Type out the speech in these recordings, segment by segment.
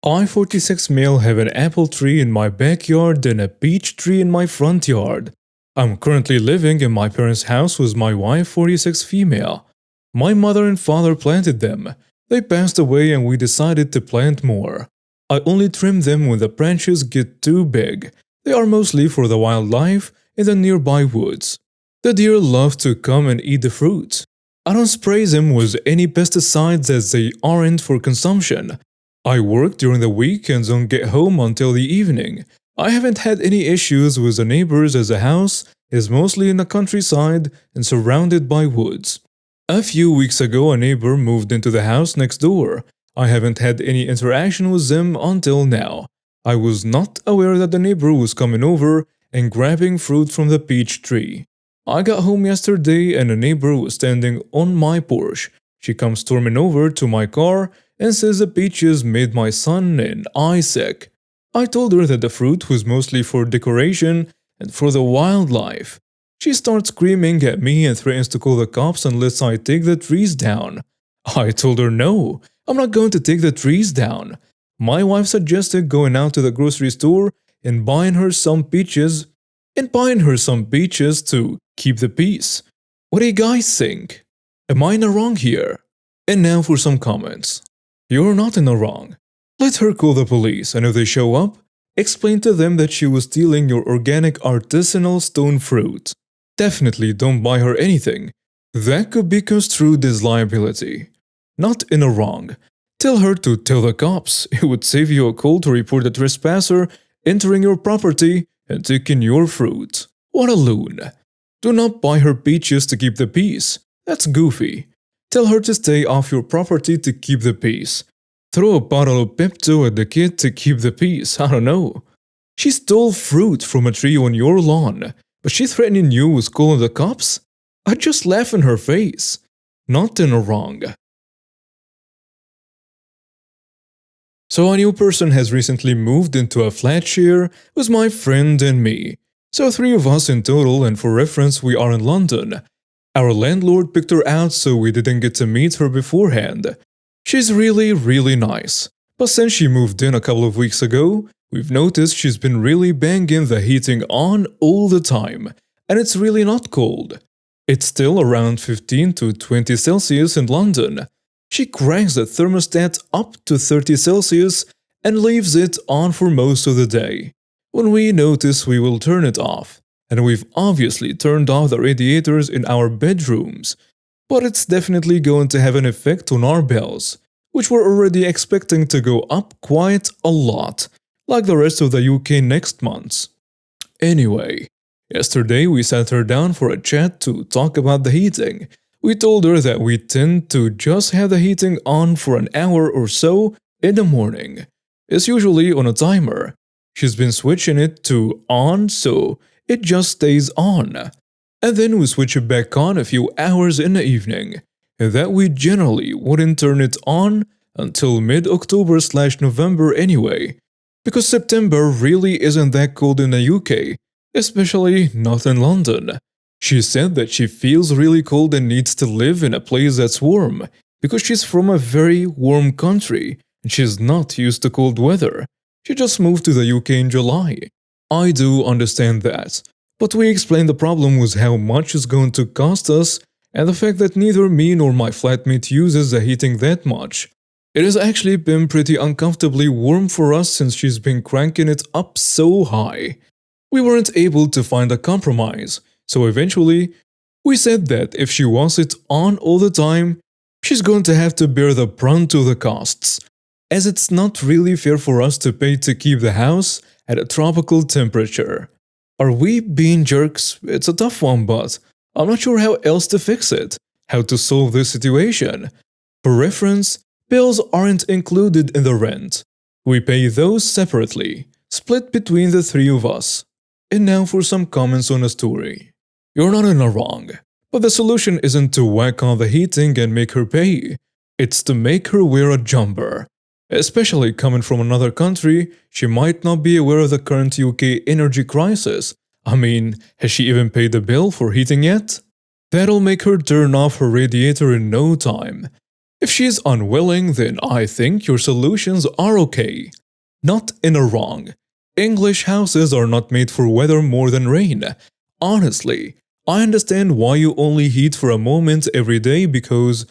I, 46 male, have an apple tree in my backyard and a peach tree in my front yard. I'm currently living in my parents' house with my wife, 46 female. My mother and father planted them. They passed away and we decided to plant more. I only trim them when the branches get too big. They are mostly for the wildlife in the nearby woods. The deer love to come and eat the fruit. I don't spray them with any pesticides as they aren't for consumption. I work during the week and don't get home until the evening. I haven't had any issues with the neighbors as the house is mostly in the countryside and surrounded by woods. A few weeks ago, a neighbor moved into the house next door. I haven't had any interaction with them until now. I was not aware that the neighbor was coming over and grabbing fruit from the peach tree. I got home yesterday and a neighbor was standing on my porch. She comes storming over to my car and says the peaches made my son and I sick. I told her that the fruit was mostly for decoration and for the wildlife. She starts screaming at me and threatens to call the cops unless I take the trees down. I told her no, I'm not going to take the trees down. My wife suggested going out to the grocery store and buying her some peaches to keep the peace. What do you guys think? Am I in the wrong here? And now for some comments. You're not in the wrong. Let her call the police, and if they show up, explain to them that she was stealing your organic artisanal stone fruit. Definitely don't buy her anything. That could be construed as liability. Not in the wrong. Tell her to tell the cops. It would save you a call to report a trespasser entering your property and taking your fruit. What a loon. Do not buy her peaches to keep the peace. That's goofy. Tell her to stay off your property to keep the peace. Throw a bottle of Pepto at the kid to keep the peace, I don't know. She stole fruit from a tree on your lawn, but she threatening you with calling the cops? I'd just laugh in her face. Not in the wrong. So a new person has recently moved into a flat share with my friend and me. So 3 of us in total, and for reference we are in London. Our landlord picked her out so we didn't get to meet her beforehand. She's really nice, but since she moved in a couple of weeks ago, we've noticed she's been really banging the heating on all the time, and it's really not cold. It's still around 15 to 20 Celsius in London. She cranks the thermostat up to 30 Celsius and leaves it on for most of the day. When we notice, we will turn it off, and we've obviously turned off the radiators in our bedrooms. But it's definitely going to have an effect on our bills, which we're already expecting to go up quite a lot, like the rest of the UK next month. Anyway, yesterday we sat her down for a chat to talk about the heating. We told her that we tend to just have the heating on for an hour or so in the morning. It's usually on a timer. She's been switching it to on so it just stays on. And then we switch it back on a few hours in the evening, and that we generally wouldn't turn it on until mid-October/November anyway, because September really isn't that cold in the UK, especially not in London. She said that she feels really cold and needs to live in a place that's warm, because she's from a very warm country and she's not used to cold weather. She just moved to the UK in July. I do understand that. But we explained the problem was how much it's going to cost us and the fact that neither me nor my flatmate uses the heating that much. It has actually been pretty uncomfortably warm for us since she's been cranking it up so high. We weren't able to find a compromise, so eventually we said that if she wants it on all the time, she's going to have to bear the brunt of the costs, as it's not really fair for us to pay to keep the house at a tropical temperature. Are we being jerks? It's a tough one, but I'm not sure how else to fix it, how to solve this situation. For reference, bills aren't included in the rent. We pay those separately, split between the 3 of us. And now for some comments on the story. You're not in the wrong, but the solution isn't to whack on the heating and make her pay. It's to make her wear a jumper. Especially coming from another country, she might not be aware of the current UK energy crisis. I mean, has she even paid the bill for heating yet? That'll make her turn off her radiator in no time. If she's unwilling, then I think your solutions are okay. Not in a wrong. English houses are not made for weather more than rain. Honestly, I understand why you only heat for a moment every day because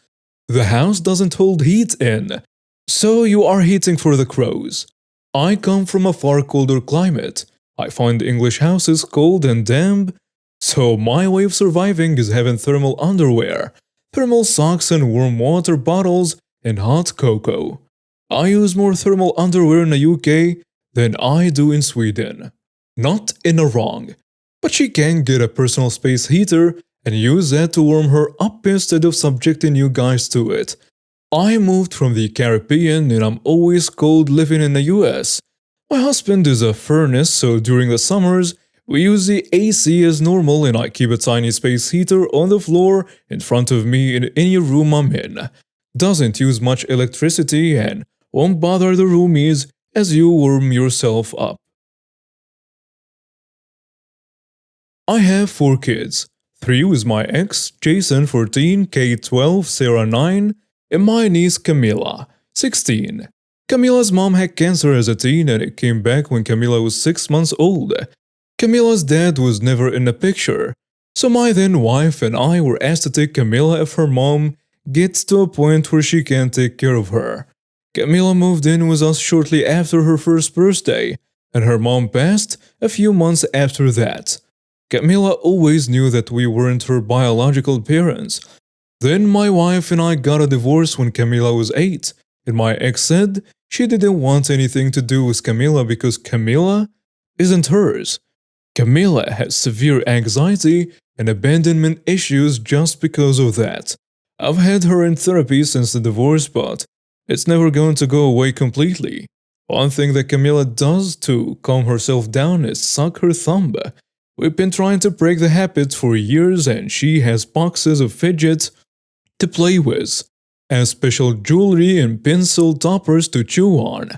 the house doesn't hold heat in. So you are heating for the crows. I come from a far colder climate. I find English houses cold and damp. So my way of surviving is having thermal underwear, thermal socks and warm water bottles and hot cocoa. I use more thermal underwear in the UK than I do in Sweden. Not in a wrong. But she can get a personal space heater and use that to warm her up instead of subjecting you guys to it. I moved from the Caribbean and I'm always cold living in the US. My husband is a furnace, so during the summers, we use the AC as normal and I keep a tiny space heater on the floor in front of me in any room I'm in. Doesn't use much electricity and won't bother the roomies as you warm yourself up. I have 4 kids. 3 with my ex, Jason 14, Kate 12, Sarah 9, and my niece Camila, 16. Camila's mom had cancer as a teen and it came back when Camila was 6 months old. Camila's dad was never in the picture, so my then wife and I were asked to take Camila if her mom gets to a point where she can't take care of her. Camila moved in with us shortly after her first birthday, and her mom passed a few months after that. Camila always knew that we weren't her biological parents. Then my wife and I got a divorce when Camila was 8, and my ex said she didn't want anything to do with Camila because Camila isn't hers. Camila has severe anxiety and abandonment issues just because of that. I've had her in therapy since the divorce, but it's never going to go away completely. One thing that Camila does to calm herself down is suck her thumb. We've been trying to break the habit for years and she has boxes of fidgets to play with, and special jewelry and pencil toppers to chew on.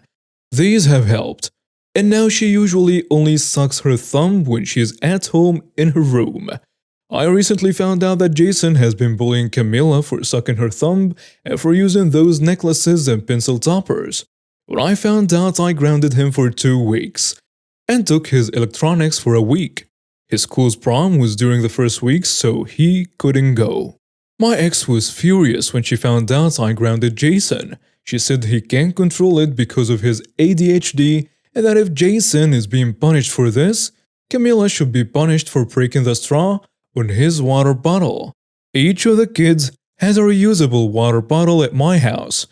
These have helped, and now she usually only sucks her thumb when she's at home in her room. I recently found out that Jason has been bullying Camila for sucking her thumb and for using those necklaces and pencil toppers. When I found out, I grounded him for 2 weeks and took his electronics for a week. His school's prom was during the first week, so he couldn't go. My ex was furious when she found out I grounded Jason. She said he can't control it because of his ADHD and that if Jason is being punished for this, Camila should be punished for breaking the straw on his water bottle. Each of the kids has a reusable water bottle at my house.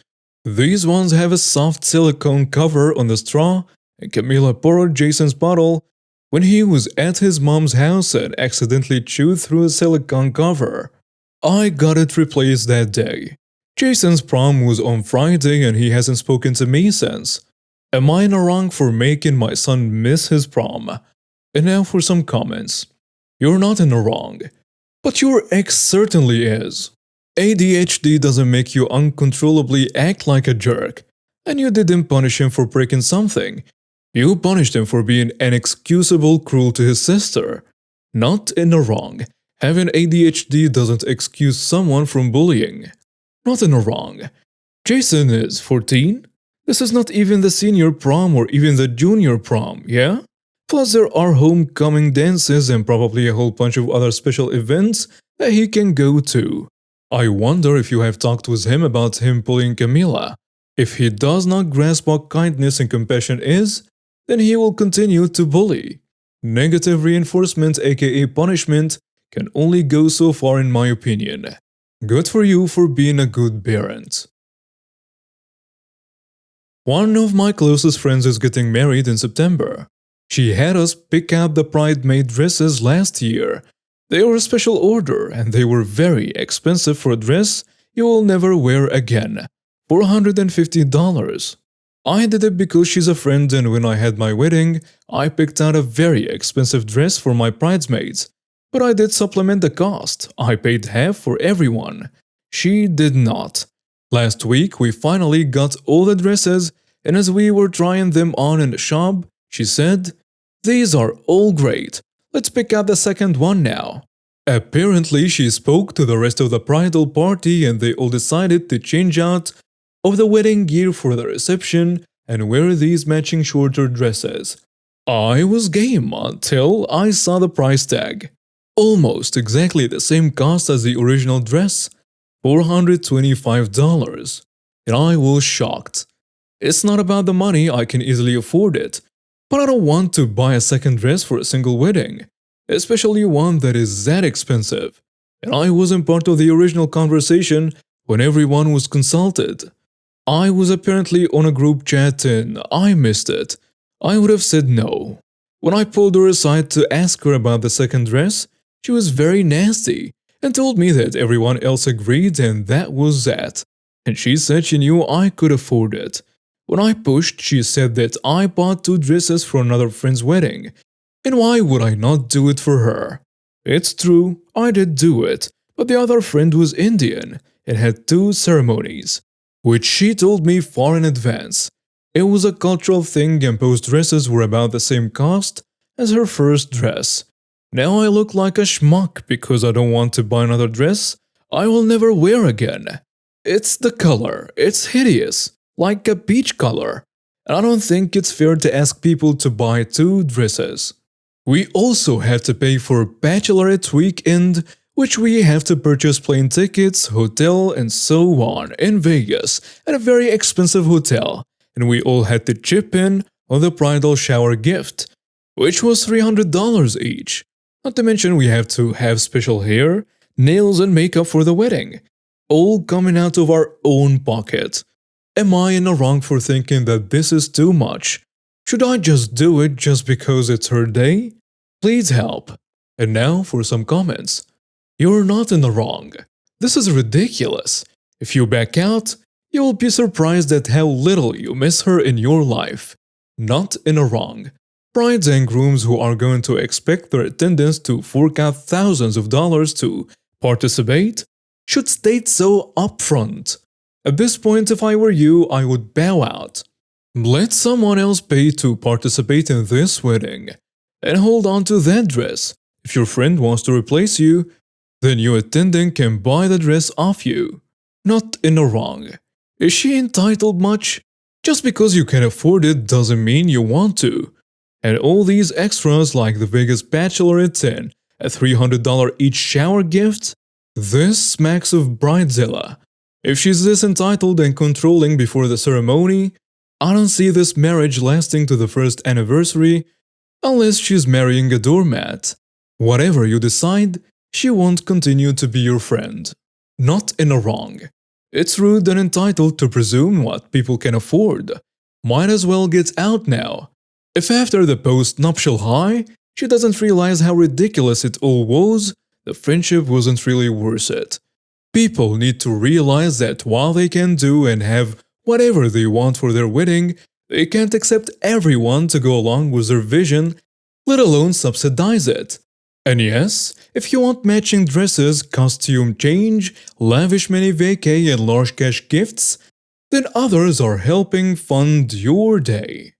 These ones have a soft silicone cover on the straw, and Camila borrowed Jason's bottle when he was at his mom's house and accidentally chewed through a silicone cover. I got it replaced that day. Jason's prom was on Friday and he hasn't spoken to me since. Am I in the wrong for making my son miss his prom? And now for some comments. You're not in the wrong, but your ex certainly is. ADHD doesn't make you uncontrollably act like a jerk, and you didn't punish him for breaking something. You punished him for being inexcusable cruel to his sister. Not in the wrong. Having ADHD doesn't excuse someone from bullying. Not in the wrong. Jason is 14? This is not even the senior prom or even the junior prom, yeah? Plus there are homecoming dances and probably a whole bunch of other special events that he can go to. I wonder if you have talked with him about him bullying Camila. If he does not grasp what kindness and compassion is, then he will continue to bully. Negative reinforcement, aka punishment, can only go so far in my opinion. Good for you for being a good parent. One of my closest friends is getting married in September. She had us pick out the bridesmaid dresses last year. They were a special order and they were very expensive for a dress you will never wear again. $450. I did it because she's a friend and when I had my wedding, I picked out a very expensive dress for my bridesmaids. But I did supplement the cost. I paid half for everyone. She did not. Last week we finally got all the dresses and as we were trying them on in the shop, she said, "These are all great. Let's pick out the second one now." Apparently, she spoke to the rest of the bridal party and they all decided to change out of the wedding gear for the reception and wear these matching shorter dresses. I was game until I saw the price tag. Almost exactly the same cost as the original dress, $425. And I was shocked. It's not about the money, I can easily afford it. But I don't want to buy a second dress for a single wedding, especially one that is that expensive. And I wasn't part of the original conversation when everyone was consulted. I was apparently on a group chat and I missed it. I would have said no. When I pulled her aside to ask her about the second dress, she was very nasty and told me that everyone else agreed and that was that. And she said she knew I could afford it. When I pushed, she said that I bought 2 dresses for another friend's wedding. And why would I not do it for her? It's true, I did do it, but the other friend was Indian and had 2 ceremonies, which she told me far in advance. It was a cultural thing and both dresses were about the same cost as her first dress. Now I look like a schmuck because I don't want to buy another dress I will never wear again. It's the color, it's hideous, like a peach color. And I don't think it's fair to ask people to buy 2 dresses. We also had to pay for Bachelorette weekend, which we have to purchase plane tickets, hotel, and so on in Vegas at a very expensive hotel. And we all had to chip in on the bridal shower gift, which was $300 each. Not to mention we have to have special hair, nails and makeup for the wedding, all coming out of our own pocket. Am I in the wrong for thinking that this is too much? Should I just do it just because it's her day? Please help. And now for some comments. You're not in the wrong. This is ridiculous. If you back out, you'll be surprised at how little you miss her in your life. Not in the wrong. Brides and grooms who are going to expect their attendants to fork out thousands of dollars to participate should state so upfront. At this point, if I were you, I would bow out. Let someone else pay to participate in this wedding. And hold on to that dress. If your friend wants to replace you, then your attendant can buy the dress off you. Not in the wrong. Is she entitled much? Just because you can afford it doesn't mean you want to. And all these extras like the Vegas Bachelorette and a $300 each shower gift? This smacks of Bridezilla. If she's this entitled and controlling before the ceremony, I don't see this marriage lasting to the first anniversary unless she's marrying a doormat. Whatever you decide, she won't continue to be your friend. Not in the wrong. It's rude and entitled to presume what people can afford. Might as well get out now. If after the post-nuptial high, she doesn't realize how ridiculous it all was, the friendship wasn't really worth it. People need to realize that while they can do and have whatever they want for their wedding, they can't accept everyone to go along with their vision, let alone subsidize it. And yes, if you want matching dresses, costume change, lavish mini vacay and large cash gifts, then others are helping fund your day.